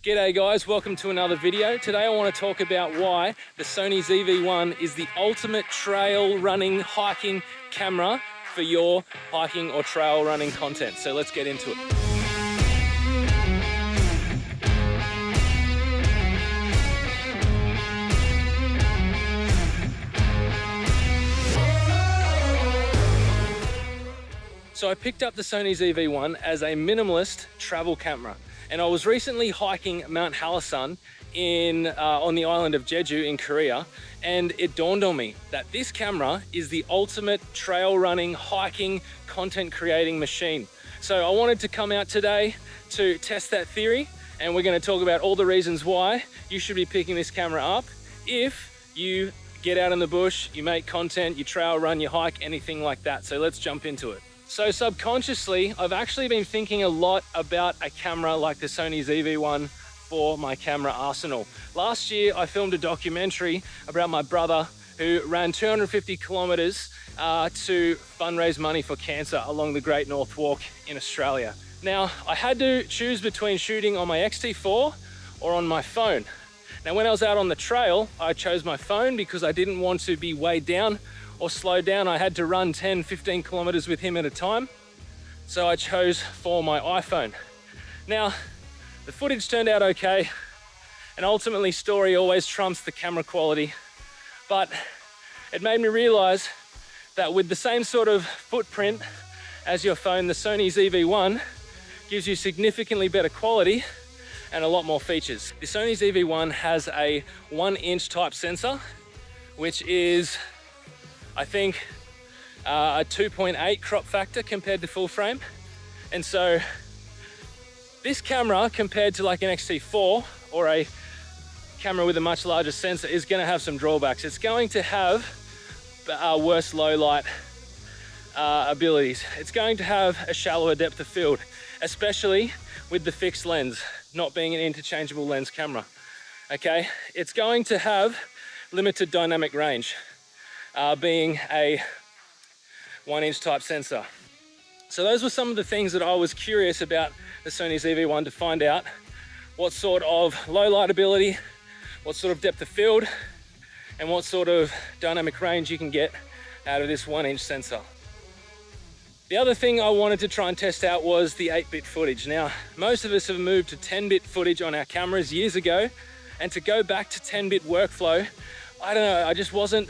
G'day guys, welcome to another video. Today I want to talk about why the Sony ZV-1 is the ultimate trail running, hiking camera for your hiking or trail running content. So let's get into it. So I picked up the Sony ZV-1 as a minimalist travel camera. And I was recently hiking Mount Hallasan on the island of Jeju in Korea, and it dawned on me that this camera is the ultimate trail running, hiking, content creating machine. So I wanted to come out today to test that theory, and we're going to talk about all the reasons why you should be picking this camera up if you get out in the bush, you make content, you trail run, you hike, anything like that. So let's jump into it. So subconsciously, I've actually been thinking a lot about a camera like the Sony ZV-1 for my camera arsenal. Last year, I filmed a documentary about my brother who ran 250 kilometers to fundraise money for cancer along the Great North Walk in Australia. Now, I had to choose between shooting on my X-T4 or on my phone. Now, when I was out on the trail, I chose my phone because I didn't want to be weighed down or slow down. I had to run 10, 15 kilometers with him at a time. So I chose for my iPhone. Now, the footage turned out okay, and ultimately story always trumps the camera quality. But it made me realize that with the same sort of footprint as your phone, the Sony ZV-1 gives you significantly better quality and a lot more features. The Sony ZV-1 has a 1-inch type sensor, which is I think a 2.8 crop factor compared to full frame. And so this camera compared to like an X-T4 or a camera with a much larger sensor is going to have some drawbacks. It's going to have worse low light abilities. It's going to have a shallower depth of field, especially with the fixed lens, not being an interchangeable lens camera. Okay, it's going to have limited dynamic range. Being a 1-inch type sensor. So those were some of the things that I was curious about the Sony ZV-1 to find out what sort of low light ability, what sort of depth of field, and what sort of dynamic range you can get out of this 1-inch sensor. The other thing I wanted to try and test out was the 8-bit footage. Now, most of us have moved to 10-bit footage on our cameras years ago, and to go back to 10-bit workflow, I don't know, I just wasn't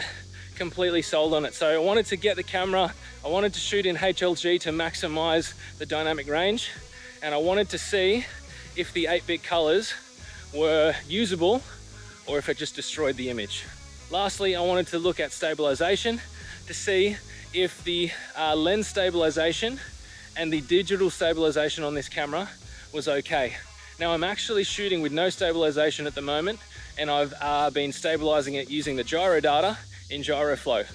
completely sold on it. So I wanted to get the camera, I wanted to shoot in HLG to maximize the dynamic range, and I wanted to see if the 8-bit colors were usable or if it just destroyed the image. Lastly, I wanted to look at stabilization to see if the lens stabilization and the digital stabilization on this camera was okay. Now I'm actually shooting with no stabilization at the moment, and I've been stabilizing it using the gyro data in GyroFlow,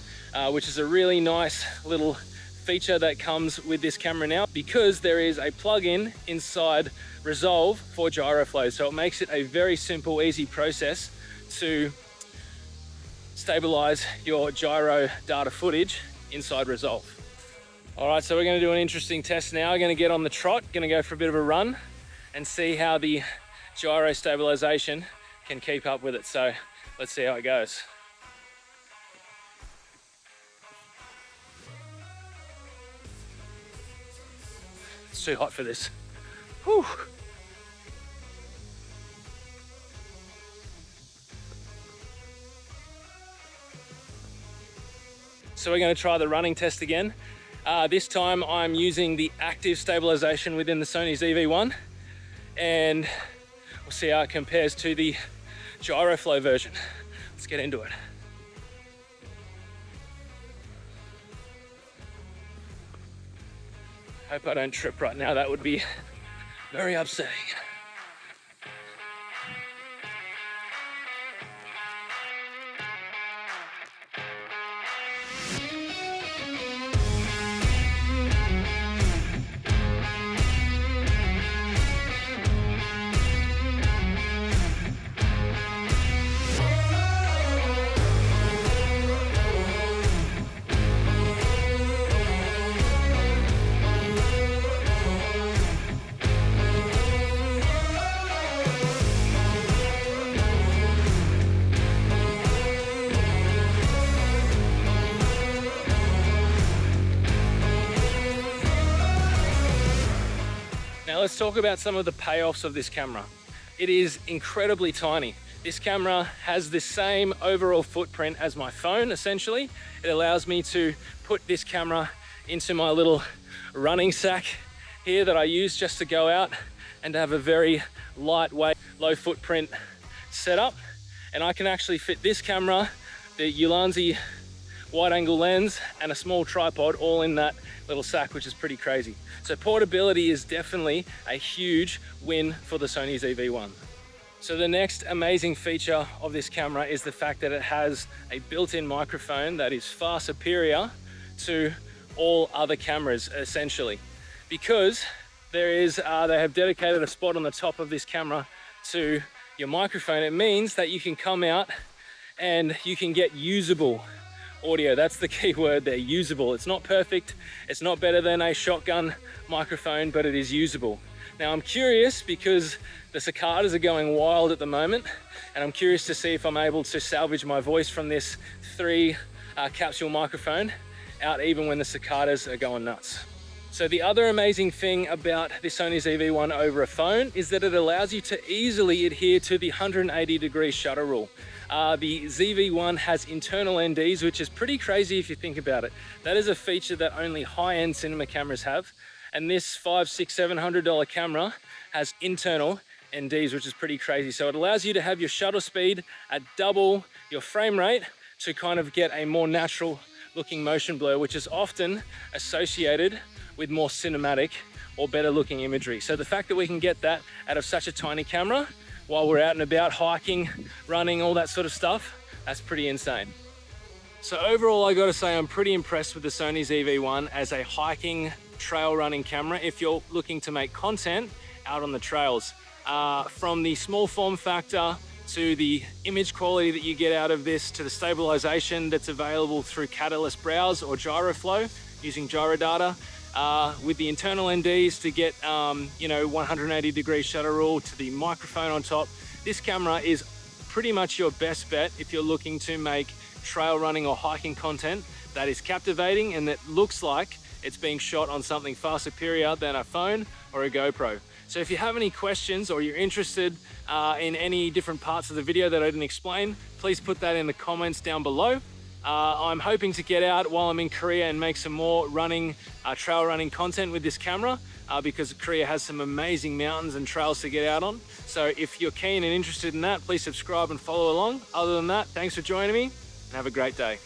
which is a really nice little feature that comes with this camera now because there is a plugin inside Resolve for GyroFlow. So it makes it a very simple, easy process to stabilize your gyro data footage inside Resolve. All right, so we're gonna do an interesting test now. We're gonna get on the trot, gonna go for a bit of a run and see how the gyro stabilization can keep up with it. So let's see how it goes. It's too hot for this. Whew. So we're going to try the running test again. This time I'm using the active stabilization within the Sony ZV-1, and we'll see how it compares to the GyroFlow version. Let's get into it. Hope I don't trip right now, that would be very upsetting. let's talk about some of the payoffs of this camera. It is incredibly tiny. This camera has the same overall footprint as my phone, essentially. It allows me to put this camera into my little running sack here that I use just to go out and to have a very lightweight, low footprint setup. And I can actually fit this camera, the Ulanzi wide angle lens, and a small tripod all in that little sack, which is pretty crazy. So portability is definitely a huge win for the Sony ZV-1. So the next amazing feature of this camera is the fact that it has a built-in microphone that is far superior to all other cameras, essentially, because they have dedicated a spot on the top of this camera to your microphone. It means that you can come out and you can get usable audio. That's the key word there, usable. It's not perfect, it's not better than a shotgun microphone, but it is usable. Now I'm curious because the cicadas are going wild at the moment, and I'm curious to see if I'm able to salvage my voice from this 3 capsule microphone out even when the cicadas are going nuts. So the other amazing thing about the Sony ZV-1 over a phone is that it allows you to easily adhere to the 180-degree shutter rule. The ZV-1 has internal NDs, which is pretty crazy if you think about it. That is a feature that only high-end cinema cameras have. And this $500, $600, $700 camera has internal NDs, which is pretty crazy. So it allows you to have your shutter speed at double your frame rate to kind of get a more natural looking motion blur, which is often associated with more cinematic or better looking imagery. So the fact that we can get that out of such a tiny camera while we're out and about hiking, running, all that sort of stuff, that's pretty insane. So overall, I gotta say I'm pretty impressed with the Sony ZV-1 as a hiking, trail running camera if you're looking to make content out on the trails. From the small form factor to the image quality that you get out of this, to the stabilization that's available through Catalyst Browse or Gyroflow using gyro data, with the internal NDs to get 180-degree shutter rule, to the microphone on top. This camera is pretty much your best bet if you're looking to make trail running or hiking content that is captivating and that looks like it's being shot on something far superior than a phone or a GoPro. So if you have any questions or you're interested in any different parts of the video that I didn't explain, please put that in the comments down below. I'm hoping to get out while I'm in Korea and make some more running, trail running content with this camera because Korea has some amazing mountains and trails to get out on. So if you're keen and interested in that, please subscribe and follow along. Other than that, thanks for joining me and have a great day.